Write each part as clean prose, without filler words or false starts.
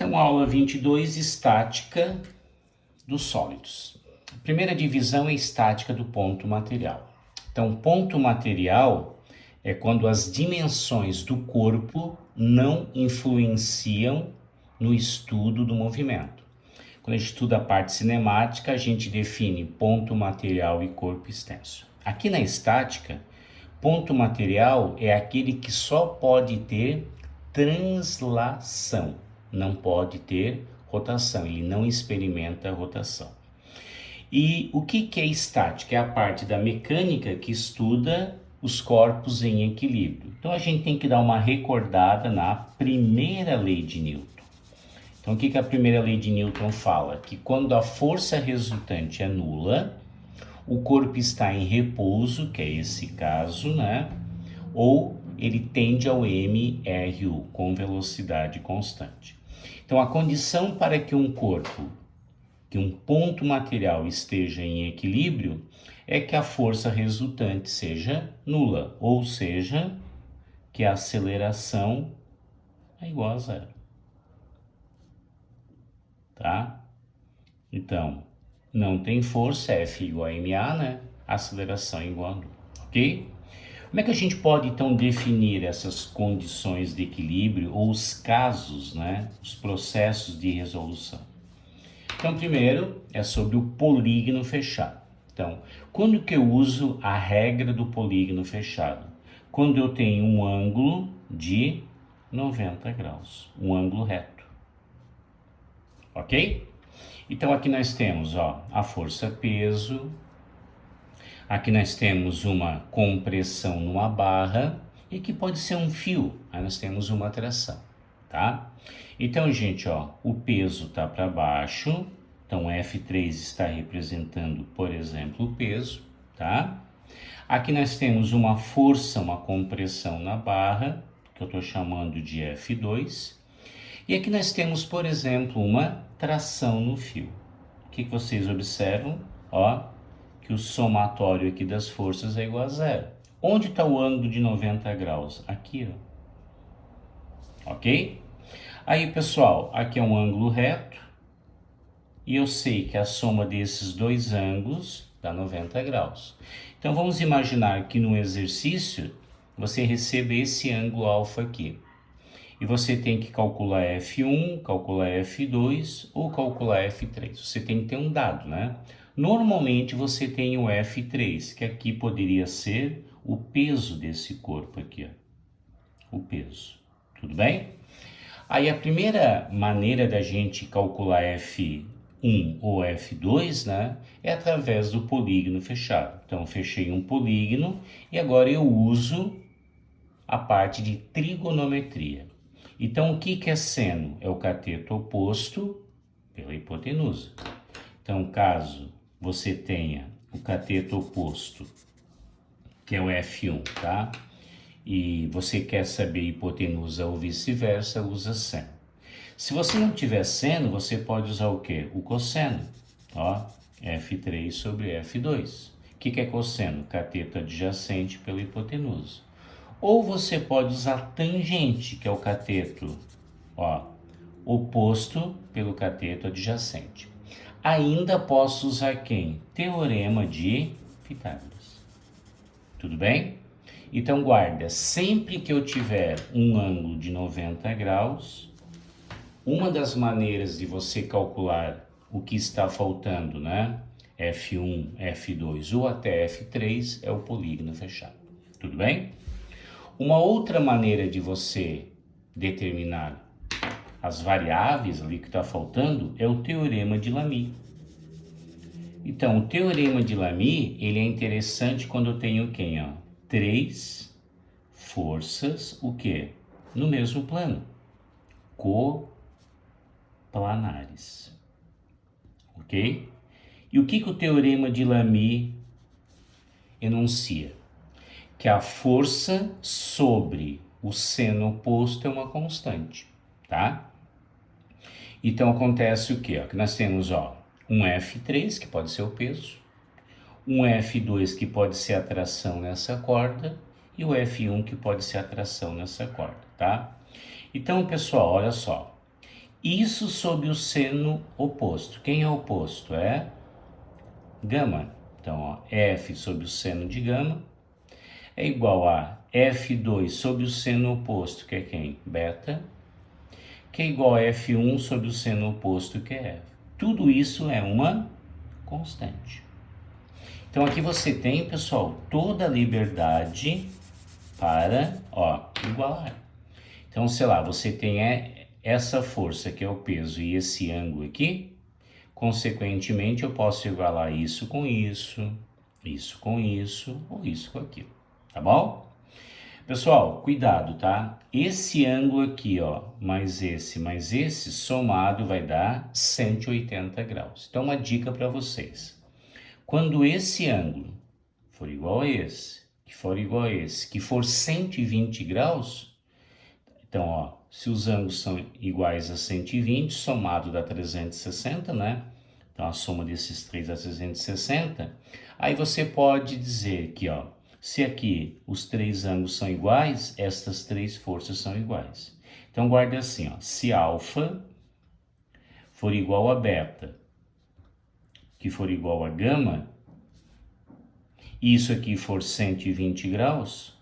Então, aula 22, estática dos sólidos. A primeira divisão é estática do ponto material. Então, ponto material é quando as dimensões do corpo não influenciam no estudo do movimento. Quando a gente estuda a parte cinemática, a gente define ponto material e corpo extenso. Aqui na estática, ponto material é aquele que só pode ter translação, não pode ter rotação, ele não experimenta rotação. E o que é estática? É a parte da mecânica que estuda os corpos em equilíbrio. Então a gente tem que dar uma recordada na primeira lei de Newton. Então o que a primeira lei de Newton fala? Que quando a força resultante é nula, o corpo está em repouso, que é esse caso, né? Ou ele tende ao MRU, com velocidade constante. Então a condição para que um corpo, que um ponto material esteja em equilíbrio, é que a força resultante seja nula, ou seja, que a aceleração é igual a zero. Tá? Então, não tem força, F igual a ma, né? Aceleração é igual a nula, ok? Como é que a gente pode, então, definir essas condições de equilíbrio ou os casos, né? Os processos de resolução? Então, primeiro é sobre o polígono fechado. Então, quando que eu uso a regra do polígono fechado? Quando eu tenho um ângulo de 90 graus, um ângulo reto. Ok? Então, aqui nós temos, ó, a força-peso. Aqui nós temos uma compressão numa barra e que pode ser um fio. Aí nós temos uma tração, tá? Então, gente, ó, o peso tá para baixo. Então, F3 está representando, por exemplo, o peso, tá? Aqui nós temos uma força, uma compressão na barra, que eu estou chamando de F2. E aqui nós temos, por exemplo, uma tração no fio. O que vocês observam? Ó, que o somatório aqui das forças é igual a zero. Onde está o ângulo de 90 graus? Aqui, ó. Ok? Aí, pessoal, aqui é um ângulo reto. E eu sei que a soma desses dois ângulos dá 90 graus. Então, vamos imaginar que no exercício, você recebe esse ângulo alfa aqui. E você tem que calcular F1, calcular F2 ou calcular F3. Você tem que ter um dado, né? Normalmente você tem o F3, que aqui poderia ser o peso desse corpo aqui, ó. O peso. Tudo bem? Aí a primeira maneira da gente calcular F1 ou F2, né, é através do polígono fechado. Então, fechei um polígono e agora eu uso a parte de trigonometria. Então, o que é seno? É o cateto oposto pela hipotenusa. Então, caso você tenha o cateto oposto, que é o F1, tá? E você quer saber hipotenusa ou vice-versa, usa seno. Se você não tiver seno, você pode usar o quê? O cosseno. Ó, F3 sobre F2. O que é cosseno? Cateto adjacente pela hipotenusa. Ou você pode usar tangente, que é o cateto, ó, oposto pelo cateto adjacente. Ainda posso usar quem? Teorema de Pitágoras. Tudo bem? Então guarda, sempre que eu tiver um ângulo de 90 graus, uma das maneiras de você calcular o que está faltando, né? F1, F2 ou até F3 é o polígono fechado. Tudo bem? Uma outra maneira de você determinar as variáveis ali que está faltando é o teorema de Lamy. Então, o teorema de Lamy, ele é interessante quando eu tenho quem, ó? Três forças, o quê? No mesmo plano. Coplanares. Ok? E o que o teorema de Lamy enuncia? Que a força sobre o seno oposto é uma constante, tá? Então acontece o quê? Ó, que nós temos, ó, um F3, que pode ser o peso, um F2, que pode ser a tração nessa corda, e o F1, que pode ser a tração nessa corda, tá? Então, pessoal, olha só. Isso sob o seno oposto. Quem é oposto? É gama. Então, ó, F sob o seno de gama é igual a F2 sob o seno oposto, que é quem? Beta, que é igual a F1 sob o seno oposto, que é F. Tudo isso é uma constante. Então, aqui você tem, pessoal, toda a liberdade para, ó, igualar. Então, sei lá, você tem essa força que é o peso e esse ângulo aqui, consequentemente eu posso igualar isso com isso, isso com isso ou isso com aquilo, tá bom? Pessoal, cuidado, tá? Esse ângulo aqui, ó, mais esse, somado vai dar 180 graus. Então, uma dica para vocês. Quando esse ângulo for igual a esse, que for igual a esse, que for 120 graus, então, ó, se os ângulos são iguais a 120, somado dá 360, né? Então, a soma desses três dá 360. Aí você pode dizer que, ó, se aqui os três ângulos são iguais, estas três forças são iguais. Então, guarde assim, ó, se alfa for igual a beta, que for igual a gama, e isso aqui for 120 graus,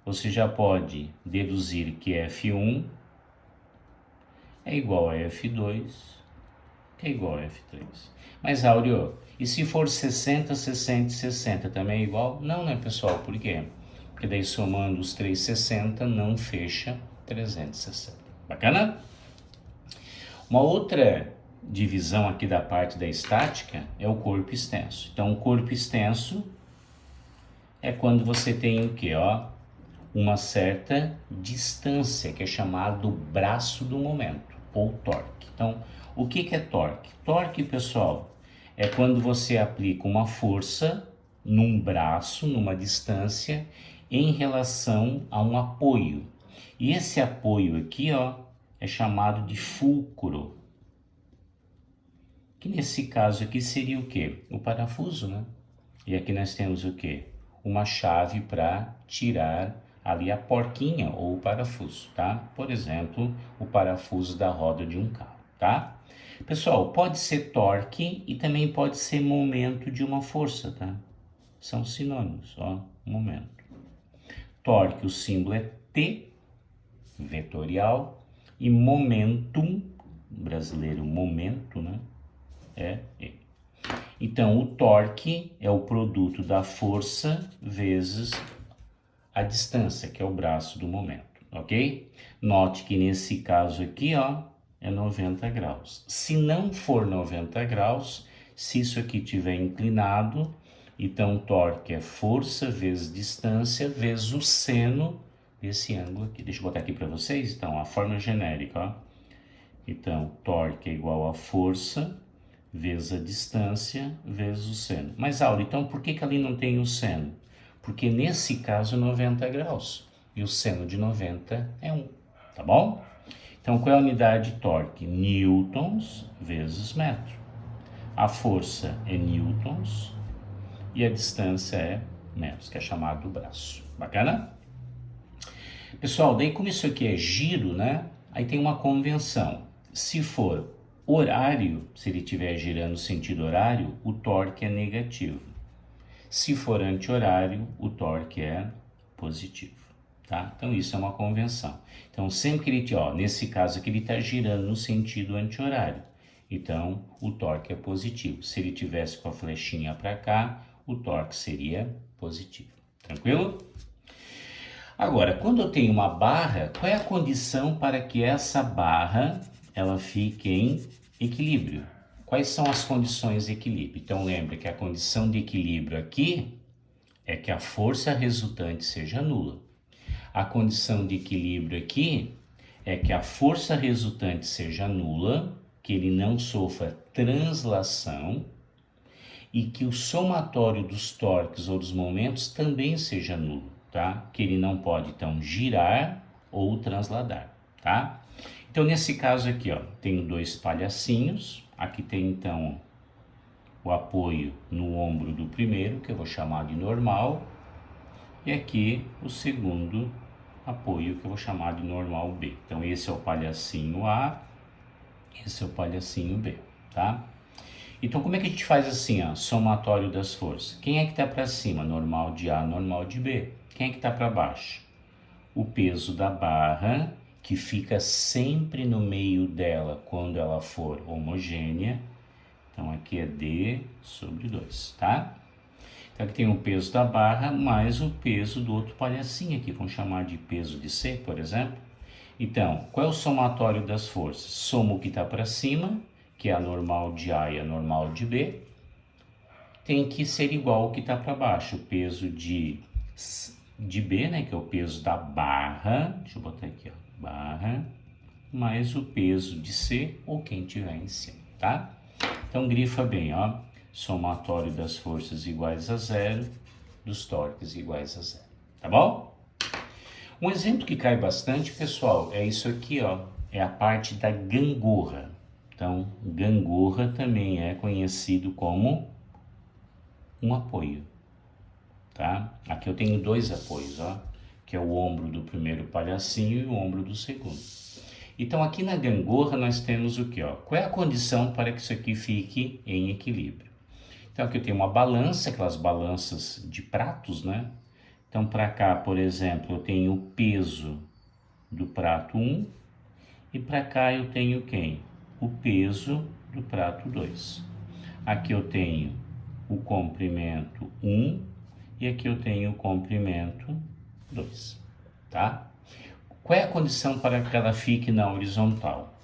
você já pode deduzir que F1 é igual a F2, que é igual a F3. Mas, Áureo, e se for 60, 60 e 60 também é igual? Não, né, pessoal? Por quê? Porque daí somando os 360 não fecha 360. Bacana? Uma outra divisão aqui da parte da estática é o corpo extenso. Então, o corpo extenso é quando você tem o quê? Ó, uma certa distância, que é chamado braço do momento, ou torque. Então, o que é torque? Torque, pessoal, é quando você aplica uma força num braço, numa distância, em relação a um apoio. E esse apoio aqui, ó, é chamado de fulcro. Que nesse caso aqui seria o quê? O parafuso, né? E aqui nós temos o quê? Uma chave para tirar ali a porquinha ou o parafuso, tá? Por exemplo, o parafuso da roda de um carro, tá? Pessoal, pode ser torque e também pode ser momento de uma força, tá? São sinônimos, ó, momento. Torque, o símbolo é T, vetorial, e momentum, brasileiro momento, né? É E. Então, o torque é o produto da força vezes a distância, que é o braço do momento, ok? Note que nesse caso aqui, ó, é 90 graus. Se não for 90 graus, se isso aqui estiver inclinado, então o torque é força vezes distância vezes o seno desse ângulo aqui. Deixa eu botar aqui para vocês, então, a forma genérica, ó. Então, torque é igual a força vezes a distância vezes o seno. Mas, Aula, então por que ali não tem o seno? Porque nesse caso é 90 graus e o seno de 90 é 1, tá bom? Então, qual é a unidade de torque? Newtons vezes metro. A força é newtons e a distância é metros, que é chamado do braço. Bacana? Pessoal, daí como isso aqui é giro, né? Aí tem uma convenção. Se for horário, se ele estiver girando no sentido horário, o torque é negativo. Se for anti-horário, o torque é positivo, tá? Então, isso é uma convenção. Então, sempre que ele, ó, nesse caso aqui, ele está girando no sentido anti-horário. Então, o torque é positivo. Se ele tivesse com a flechinha para cá, o torque seria positivo. Tranquilo? Agora, quando eu tenho uma barra, qual é a condição para que essa barra ela fique em equilíbrio? Quais são as condições de equilíbrio? Então, lembre que a condição de equilíbrio aqui é que a força resultante seja nula. A condição de equilíbrio aqui é que a força resultante seja nula, que ele não sofra translação e que o somatório dos torques ou dos momentos também seja nulo, tá? Que ele não pode, então, girar ou transladar, tá? Então, nesse caso aqui, ó, tenho dois palhacinhos. Aqui tem, então, o apoio no ombro do primeiro, que eu vou chamar de normal. E aqui o segundo apoio, que eu vou chamar de normal B. Então, esse é o palhacinho A Esse é o palhacinho B, tá? Então, como é que a gente faz assim, ó, somatório das forças? Quem é que está para cima? Normal de A, normal de B. Quem é que está para baixo? O peso da barra, que fica sempre no meio dela quando ela for homogênea. Então, aqui é D sobre 2, tá? Então, aqui tem o peso da barra mais o peso do outro palhacinho aqui. Vamos chamar de peso de C, por exemplo. Então, qual é o somatório das forças? Soma o que está para cima, que é a normal de A e a normal de B, tem que ser igual ao que está para baixo. O peso de B, né, que é o peso da barra, deixa eu botar aqui, ó, barra, mais o peso de C, ou quem tiver em cima, tá? Então, grifa bem, ó, somatório das forças iguais a zero, dos torques iguais a zero, tá bom? Um exemplo que cai bastante, pessoal, é isso aqui, ó, é a parte da gangorra. Então, gangorra também é conhecido como um apoio, tá? Aqui eu tenho dois apoios, ó, que é o ombro do primeiro palhacinho e o ombro do segundo. Então, aqui na gangorra nós temos o que, ó? Qual é a condição para que isso aqui fique em equilíbrio? Então, aqui eu tenho uma balança, aquelas balanças de pratos, né? Então, para cá, por exemplo, eu tenho o peso do prato 1 e para cá eu tenho quem? O peso do prato 2. Aqui eu tenho o comprimento 1 e aqui eu tenho o comprimento 2, tá? Qual é a condição para que ela fique na horizontal?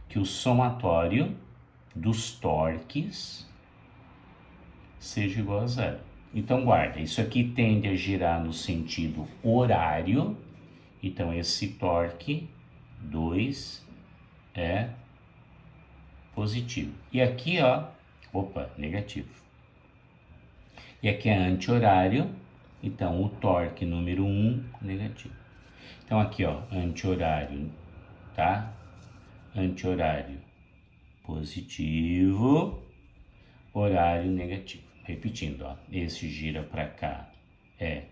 Que o somatório dos torques seja igual a zero. Então, guarda, isso aqui tende a girar no sentido horário, então esse torque 2 é positivo. E aqui, ó, opa, negativo. E aqui é anti-horário, então o torque número 1, negativo. Então aqui, ó, anti-horário, tá? Anti-horário positivo, horário negativo. Repetindo, ó, esse gira para cá é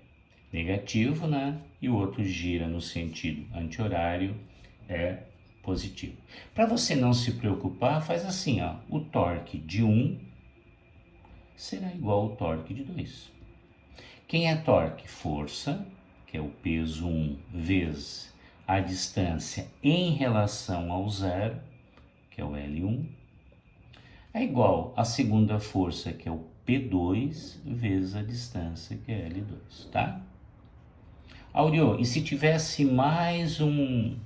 negativo, né? E o outro gira no sentido anti-horário é positivo. Para você não se preocupar, faz assim, ó, o torque de 1 será igual ao torque de 2. Quem é torque? Força, que é o peso 1 vezes a distância em relação ao zero, que é o L1, é igual à segunda força, que é o P2, vezes a distância, que é L2, tá? Áureo, e se tivesse mais um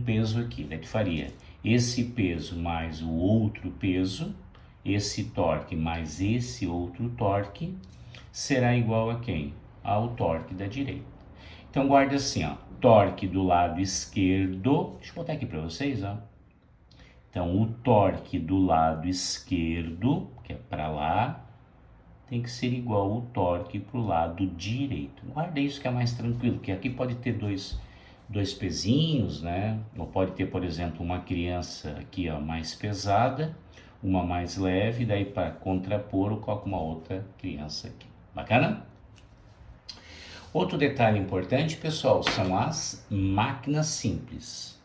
peso aqui, né, que faria esse peso mais o outro peso, esse torque mais esse outro torque, será igual a quem? Ao torque da direita. Então, guarda assim, ó, torque do lado esquerdo, deixa eu botar aqui para vocês, ó. Então, o torque do lado esquerdo, que é para lá, tem que ser igual ao torque para o lado direito. Guarda isso que é mais tranquilo, que aqui pode ter dois pezinhos, né? Ou pode ter, por exemplo, uma criança aqui, ó, mais pesada, uma mais leve, daí para contrapor eu coloco uma outra criança aqui. Bacana? Outro detalhe importante, pessoal, são as máquinas simples.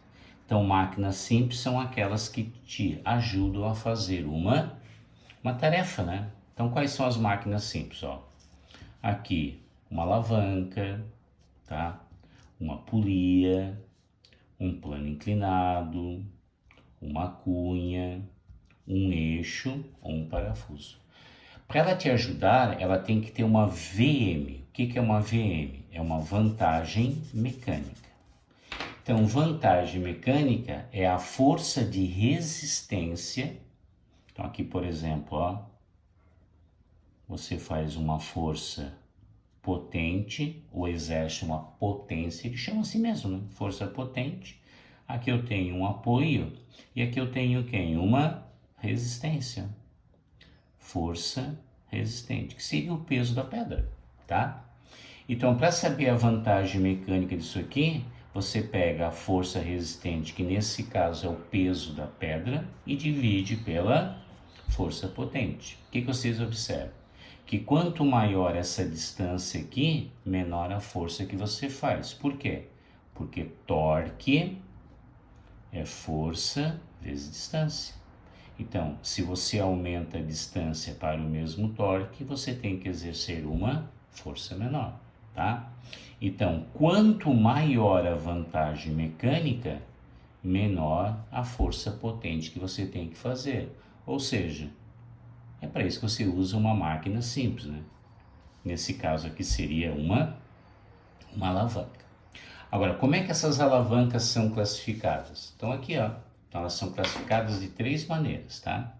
Então, máquinas simples são aquelas que te ajudam a fazer uma tarefa, né? Então, quais são as máquinas simples? Ó, aqui, uma alavanca, tá? Uma polia, um plano inclinado, uma cunha, um eixo ou um parafuso. Para ela te ajudar, ela tem que ter uma VM. O que é uma VM? É uma vantagem mecânica. Então, vantagem mecânica é a força de resistência. Então, aqui, por exemplo, ó, você faz uma força potente, ou exerce uma potência, ele chama assim mesmo, né? Força potente. Aqui eu tenho um apoio, e aqui eu tenho quem? Uma resistência. Força resistente, que seria o peso da pedra, tá? Então, para saber a vantagem mecânica disso aqui, você pega a força resistente, que nesse caso é o peso da pedra, e divide pela força potente. O que vocês observam? Que quanto maior essa distância aqui, menor a força que você faz. Por quê? Porque torque É força vezes distância. Então, se você aumenta a distância para o mesmo torque, você tem que exercer uma força menor, tá? Então, quanto maior a vantagem mecânica, menor a força potente que você tem que fazer. Ou seja, é para isso que você usa uma máquina simples, né? Nesse caso aqui seria uma alavanca. Agora, como é que essas alavancas são classificadas? Então aqui, ó, então elas são classificadas de 3 maneiras, tá?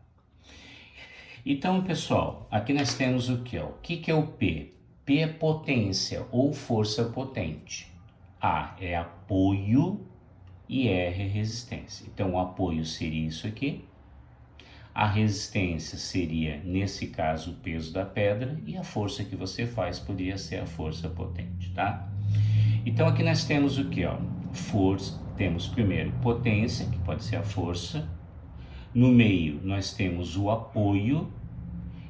Então, pessoal, aqui nós temos o que? O que é o P? P é potência ou força potente. A é apoio e R é resistência. Então, o apoio seria isso aqui. A resistência seria, nesse caso, o peso da pedra. E a força que você faz poderia ser a força potente, tá? Então, aqui nós temos o que? Força. Temos primeiro potência, que pode ser a força. No meio, nós temos o apoio.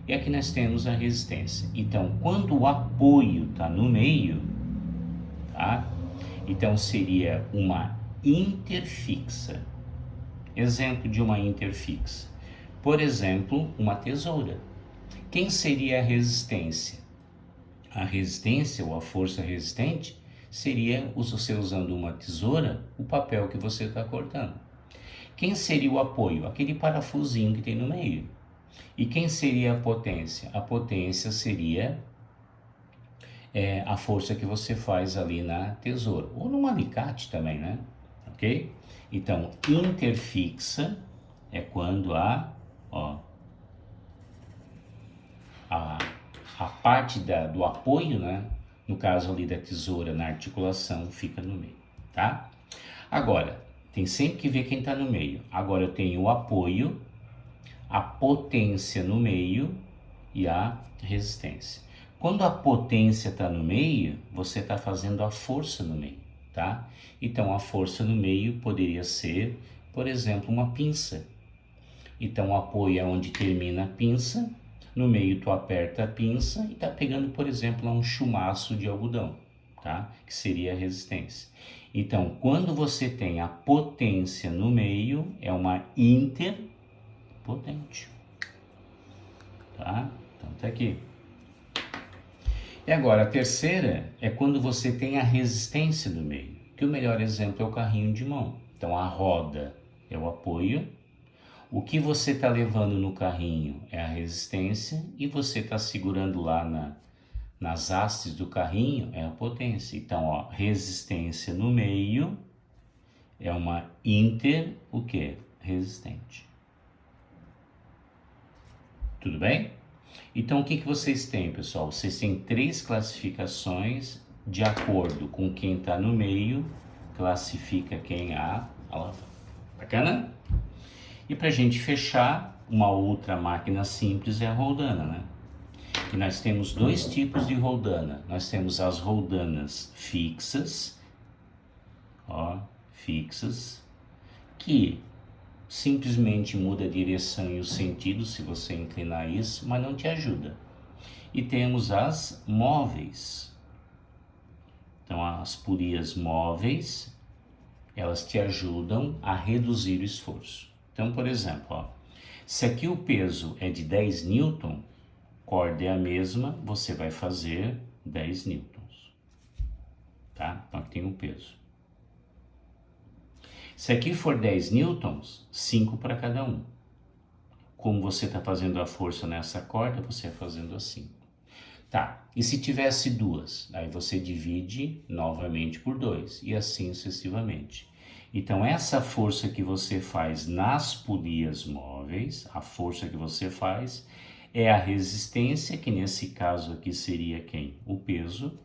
E aqui nós temos a resistência. Então, quando o apoio está no meio, tá? Então, seria uma interfixa. Exemplo de uma interfixa. Por exemplo, uma tesoura. Quem seria a resistência? A resistência ou a força resistente seria você usando uma tesoura, o papel que você está cortando. Quem seria o apoio? Aquele parafusinho que tem no meio. E quem seria a potência? A potência seria a força que você faz ali na tesoura. Ou num alicate também, né? Ok? Então, interfixa é quando a parte do apoio, né? No caso ali da tesoura na articulação, fica no meio, tá? Agora, tem sempre que ver quem está no meio. Agora eu tenho o apoio, a potência no meio e a resistência. Quando a potência está no meio, você está fazendo a força no meio, tá? Então a força no meio poderia ser, por exemplo, uma pinça. Então o apoio é onde termina a pinça, no meio tu aperta a pinça e está pegando, por exemplo, um chumaço de algodão, tá? Que seria a resistência. Então, quando você tem a potência no meio, é uma interpotente, tá? Então tá aqui. E agora, a terceira é quando você tem a resistência no meio, que o melhor exemplo é o carrinho de mão. Então a roda é o apoio, o que você está levando no carrinho é a resistência e você está segurando lá nas hastes do carrinho é a potência. Então, resistência no meio é uma o quê? Resistente. Tudo bem? Então, o que vocês têm, pessoal? Vocês têm 3 classificações de acordo com quem está no meio, classifica quem a alavanca. Bacana? E para a gente fechar, uma outra máquina simples é a roldana, né? E nós temos 2 tipos de roldana. Nós temos as roldanas fixas, fixas, que simplesmente muda a direção e o sentido se você inclinar isso, mas não te ajuda. E temos as móveis. Então, as polias móveis, elas te ajudam a reduzir o esforço. Então, por exemplo, se aqui o peso é de 10 newton, corda é a mesma, você vai fazer 10 newtons. Tá? Então, aqui tem o peso. Se aqui for 10 newtons, 5 para cada um. Como você está fazendo a força nessa corda, você vai fazendo assim. Tá, e se tivesse 2? Aí você divide novamente por 2 e assim sucessivamente. Então, essa força que você faz nas polias móveis, a força que você faz, é a resistência, que nesse caso aqui seria quem? O peso.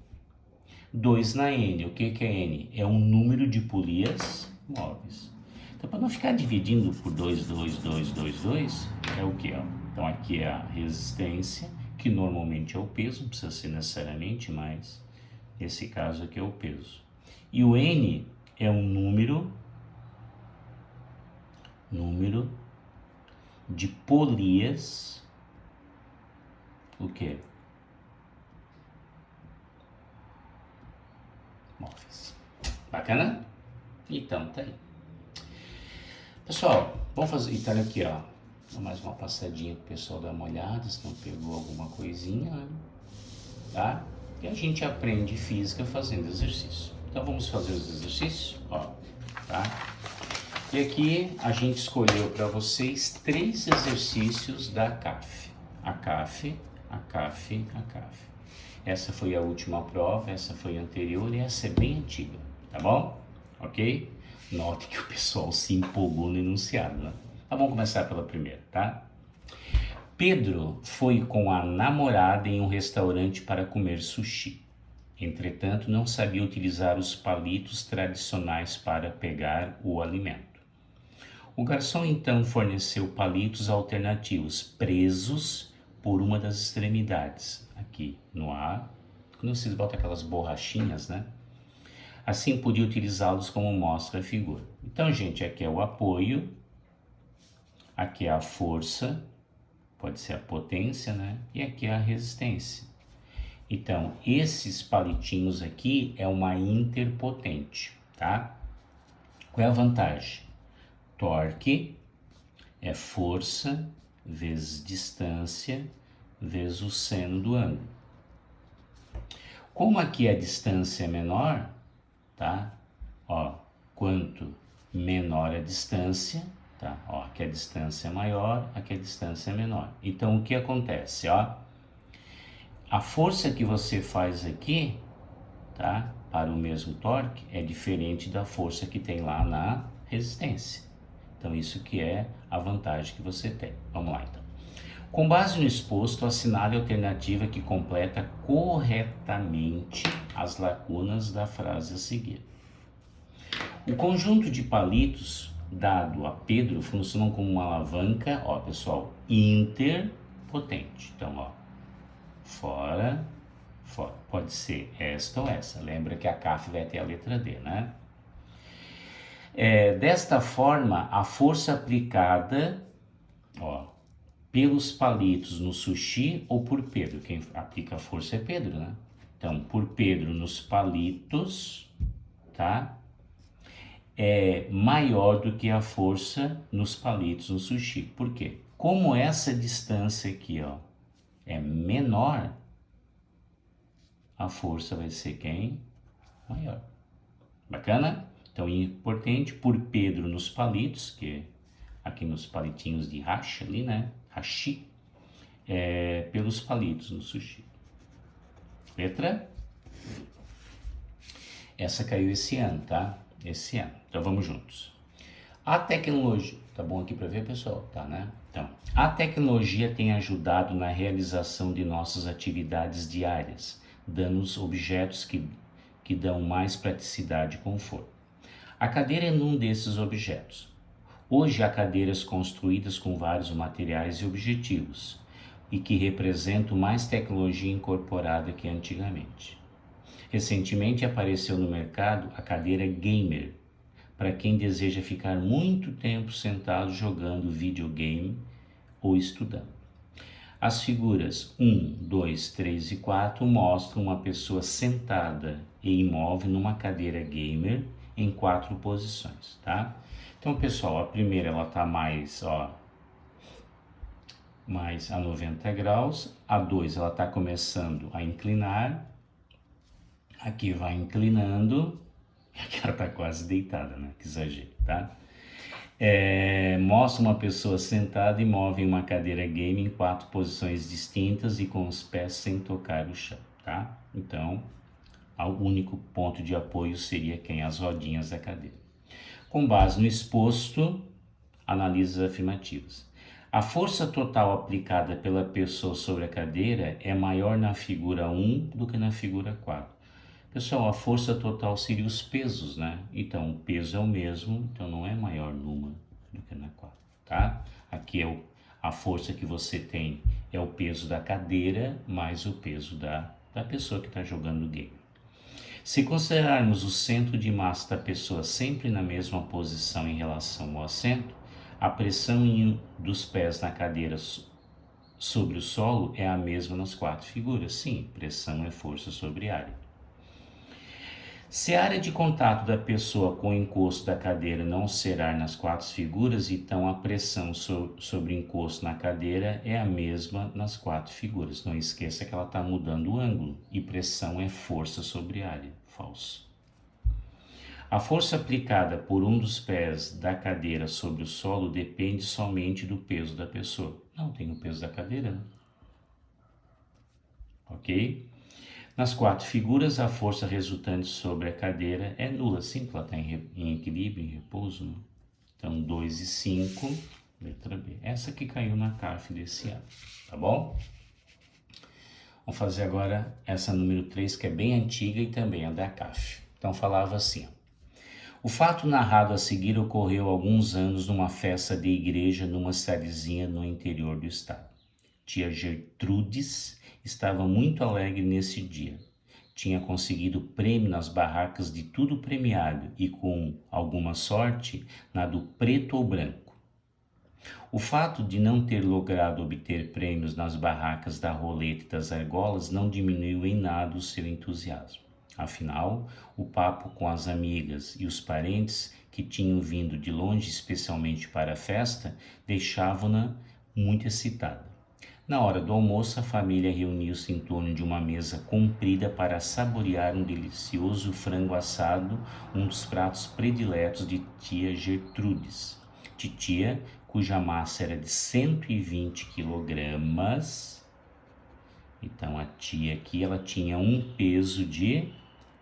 2 na N. O que é N? É um número de polias móveis. Então, para não ficar dividindo por 2, 2, 2, 2, 2, é o que? Então, aqui é a resistência, que normalmente é o peso, não precisa ser necessariamente, mas nesse caso aqui é o peso. E o N é um número de polias, o quê? Móveis. Bacana? Então, tá aí. Pessoal, vamos fazer, então aqui ó, mais uma passadinha para o pessoal dar uma olhada, se não pegou alguma coisinha, né? Tá? E a gente aprende física fazendo exercício. Então vamos fazer os exercícios, ó, tá? E aqui a gente escolheu para vocês 3 exercícios da CAF. A CAF, a CAF, a CAF. Essa foi a última prova, essa foi a anterior e essa é bem antiga, tá bom? Ok? Note que o pessoal se empolgou no enunciado, né? Então vamos começar pela primeira, tá? Pedro foi com a namorada em um restaurante para comer sushi. Entretanto, não sabia utilizar os palitos tradicionais para pegar o alimento. O garçom então forneceu palitos alternativos presos por uma das extremidades, aqui no ar, quando vocês botam aquelas borrachinhas, né? Assim podia utilizá-los como mostra a figura. Então, gente, aqui é o apoio, aqui é a força, pode ser a potência, né? E aqui é a resistência. Então, esses palitinhos aqui é uma interpotente, tá? Qual é a vantagem? Torque é força vezes distância vezes o seno do ângulo. Como aqui a distância é menor, tá? Ó, quanto menor a distância, tá? Ó, aqui a distância é maior, aqui a distância é menor. Então, o que acontece, ó? A força que você faz aqui, tá? Para o mesmo torque, é diferente da força que tem lá na resistência. Então, isso que é a vantagem que você tem. Vamos lá, então. Com base no exposto, assinale a alternativa que completa corretamente as lacunas da frase a seguir. O conjunto de palitos dado a Pedro funciona como uma alavanca, ó, pessoal, interpotente. Então, ó, fora, fora. Pode ser esta ou essa. Lembra que a CAF vai ter a letra D, né? Desta forma, a força aplicada, ó, pelos palitos no sushi ou por Pedro, quem aplica a força é Pedro, né? Então, por Pedro nos palitos, tá? É maior do que a força nos palitos no sushi. Por quê? Como essa distância aqui, ó, é menor, a força vai ser quem? Maior. Bacana? Então, importante, por Pedro nos palitos, que aqui nos palitinhos de hashi ali, né? Hashi, pelos palitos no sushi. Letra? Essa caiu esse ano, tá? Esse ano. Então, vamos juntos. A tecnologia... Tá bom aqui para ver, pessoal? Tá, né? Então, a tecnologia tem ajudado na realização de nossas atividades diárias, dando-nos objetos que dão mais praticidade e conforto. A cadeira é um desses objetos. Hoje há cadeiras construídas com vários materiais e objetivos e que representam mais tecnologia incorporada que antigamente. Recentemente apareceu no mercado a cadeira gamer, para quem deseja ficar muito tempo sentado jogando videogame ou estudando. As figuras 1, 2, 3 e 4 mostram uma pessoa sentada e imóvel numa cadeira gamer em 4 posições, tá? Então, pessoal, a primeira ela tá mais a 90 graus, a 2 ela tá começando a inclinar, aqui vai inclinando, aqui ela tá quase deitada, né? Que exagero, tá? Mostra uma pessoa sentada e imóvel em uma cadeira game em 4 posições distintas e com os pés sem tocar o chão, tá? Então, o único ponto de apoio seria as rodinhas da cadeira. Com base no exposto, analise as afirmativas. A força total aplicada pela pessoa sobre a cadeira é maior na figura 1 do que na figura 4. Pessoal, a força total seria os pesos, né? Então, o peso é o mesmo, então não é maior numa do que na 4, tá? Aqui a força que você tem é o peso da cadeira mais o peso da pessoa que está jogando o game. Se considerarmos o centro de massa da pessoa sempre na mesma posição em relação ao assento, a pressão dos pés na cadeira sobre o solo é a mesma nas 4 figuras. Sim, pressão é força sobre área. Se a área de contato da pessoa com o encosto da cadeira não oscilar nas quatro figuras, então a pressão sobre o encosto na cadeira é a mesma nas quatro figuras. Não esqueça que ela está mudando o ângulo e pressão é força sobre área. Falso. A força aplicada por um dos pés da cadeira sobre o solo depende somente do peso da pessoa. Não, tem o peso da cadeira, né? Ok? Nas quatro figuras, a força resultante sobre a cadeira é nula, sim, porque ela está em equilíbrio, em repouso, né? Então, 2 e 5, letra B. Essa que caiu na CAF desse ano, tá bom? Vamos fazer agora essa número 3, que é bem antiga e também é da CAF. Então, falava assim, ó. O fato narrado a seguir ocorreu há alguns anos numa festa de igreja numa cidadezinha no interior do estado. Tia Gertrudes estava muito alegre nesse dia. Tinha conseguido prêmio nas barracas de tudo premiado e, com alguma sorte, na do preto ou branco. O fato de não ter logrado obter prêmios nas barracas da roleta e das argolas não diminuiu em nada o seu entusiasmo. Afinal, o papo com as amigas e os parentes que tinham vindo de longe especialmente para a festa deixavam-na muito excitada. Na hora do almoço, a família reuniu-se em torno de uma mesa comprida para saborear um delicioso frango assado, um dos pratos prediletos de tia Gertrudes. Titia, cuja massa era de 120 quilogramas. Então, a tia aqui, ela tinha um peso de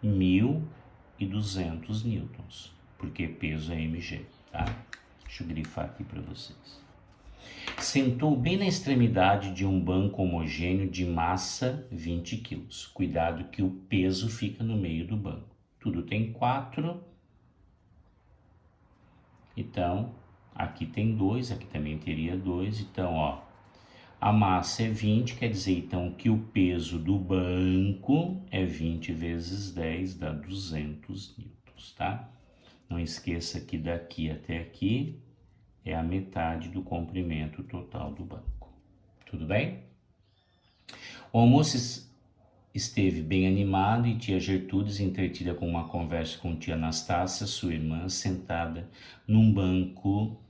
1.200 newtons, porque peso é mg, tá? Deixa eu grifar aqui para vocês. Sentou bem na extremidade de um banco homogêneo de massa 20 quilos. Cuidado que o peso fica no meio do banco. Tudo tem 4. Então, aqui tem 2, aqui também teria 2. Então, ó, a massa é 20, quer dizer então que o peso do banco é 20 vezes 10, dá 200 newtons, tá? Não esqueça que daqui até aqui é a metade do comprimento total do banco. Tudo bem? O almoço esteve bem animado e tia Gertrudes, entretida com uma conversa com tia Anastácia, sua irmã, sentada num banco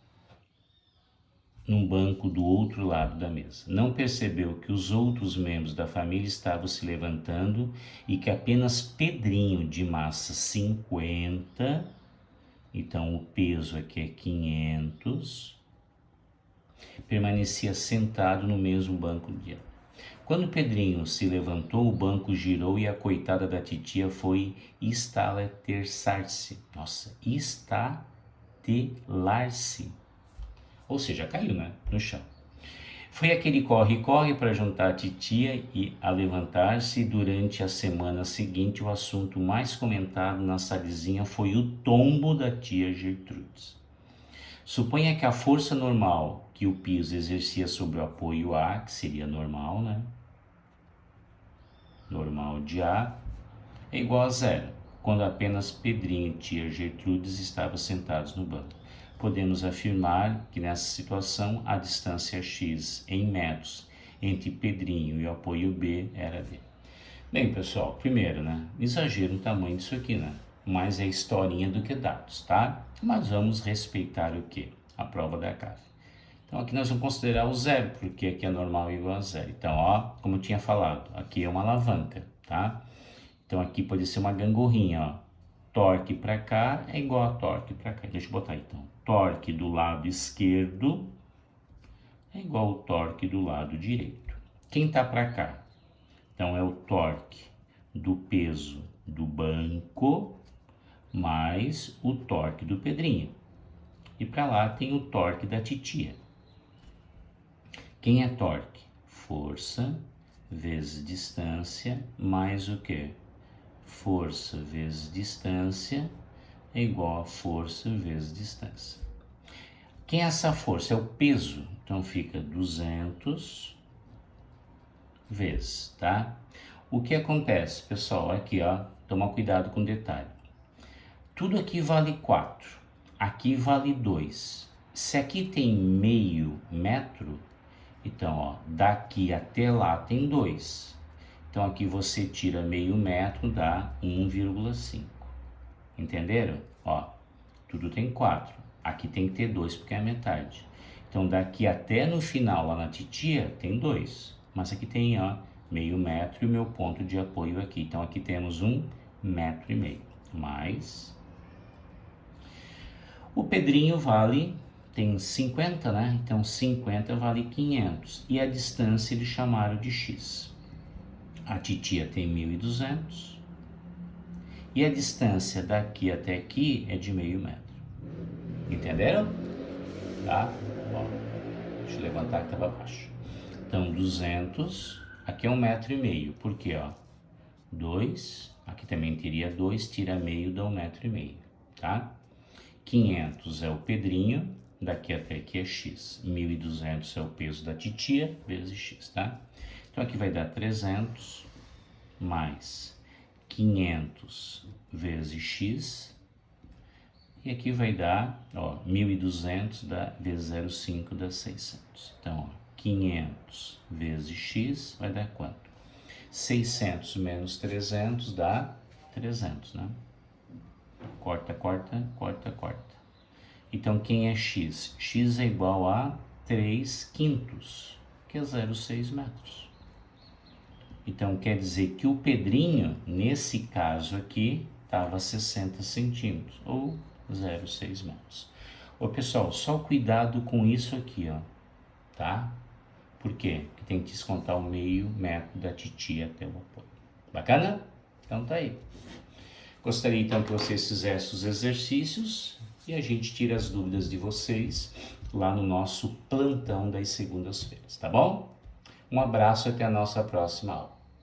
do outro lado da mesa. Não percebeu que os outros membros da família estavam se levantando e que apenas Pedrinho, de massa 50, então o peso aqui é 500, permanecia sentado no mesmo banco de ela. Quando Pedrinho se levantou, o banco girou e a coitada da titia foi estaleter-se. Nossa, estatelar-se. Ou seja, caiu, né? No chão. Foi aquele corre-corre para juntar a titia e a levantar-se. Durante a semana seguinte, o assunto mais comentado na salizinha foi o tombo da tia Gertrudes. Suponha que a força normal que o piso exercia sobre o apoio A, que seria normal, né? Normal de A, é igual a 0, quando apenas Pedrinho e tia Gertrudes estavam sentados no banco. Podemos afirmar que nessa situação a distância x em metros entre Pedrinho e o apoio B era D. Bem, pessoal, primeiro, né? Exagero no tamanho disso aqui, né? Mais é historinha do que dados, tá? Mas vamos respeitar o quê? A prova da CAF. Então aqui nós vamos considerar o 0, porque aqui é normal igual a 0. Então, ó, como eu tinha falado, aqui é uma alavanca, tá? Então aqui pode ser uma gangorrinha, ó. Torque para cá é igual a torque para cá. Deixa eu botar então. Torque do lado esquerdo é igual ao torque do lado direito. Quem tá para cá? Então é o torque do peso do banco mais o torque do Pedrinho. E para lá tem o torque da titia. Quem é torque? Força vezes distância mais o quê? Força vezes distância é igual a força vezes distância. Quem é essa força? É o peso. Então fica 200 vezes, tá? O que acontece, pessoal? Aqui, ó, toma cuidado com o detalhe. Tudo aqui vale 4. Aqui vale 2. Se aqui tem meio metro, então, ó, daqui até lá tem 2. Então, aqui você tira meio metro, dá 1,5. Entenderam? Ó, tudo tem 4. Aqui tem que ter 2 porque é a metade. Então daqui até no final lá na titia tem 2. Mas aqui tem, ó, meio metro e o meu ponto de apoio aqui. Então aqui temos 1,5 metro. Mais. O Pedrinho tem 50, né? Então 50 vale 500. E a distância eles chamaram de x. A titia tem 1.200. E a distância daqui até aqui é de meio metro. Entenderam? Tá? Ó, deixa eu levantar que estava baixo. Então, 200, aqui é 1,5 metro. Por quê? Ó? 2, aqui também teria 2, tira meio, dá 1,5 metro. Tá? 500 é o Pedrinho, daqui até aqui é x. 1.200 é o peso da titia, vezes x, tá? Então, aqui vai dar 300 mais 500 vezes x, e aqui vai dar, ó, 1.200 vezes 0,5 dá 600. Então, ó, 500 vezes x vai dar quanto? 600 menos 300 dá 300, né? Corta, corta, corta, corta. Então, quem é x? X é igual a 3/5, que é 0,6 metros. Então, quer dizer que o Pedrinho, nesse caso aqui, estava 60 centímetros, ou 0,6 metros. Ô, pessoal, só cuidado com isso aqui, ó, tá? Por quê? Porque tem que descontar o meio metro da titia até o apoio. Bacana? Então tá aí. Gostaria então que vocês fizessem os exercícios e a gente tira as dúvidas de vocês lá no nosso plantão das segundas-feiras, tá bom? Um abraço e até a nossa próxima aula.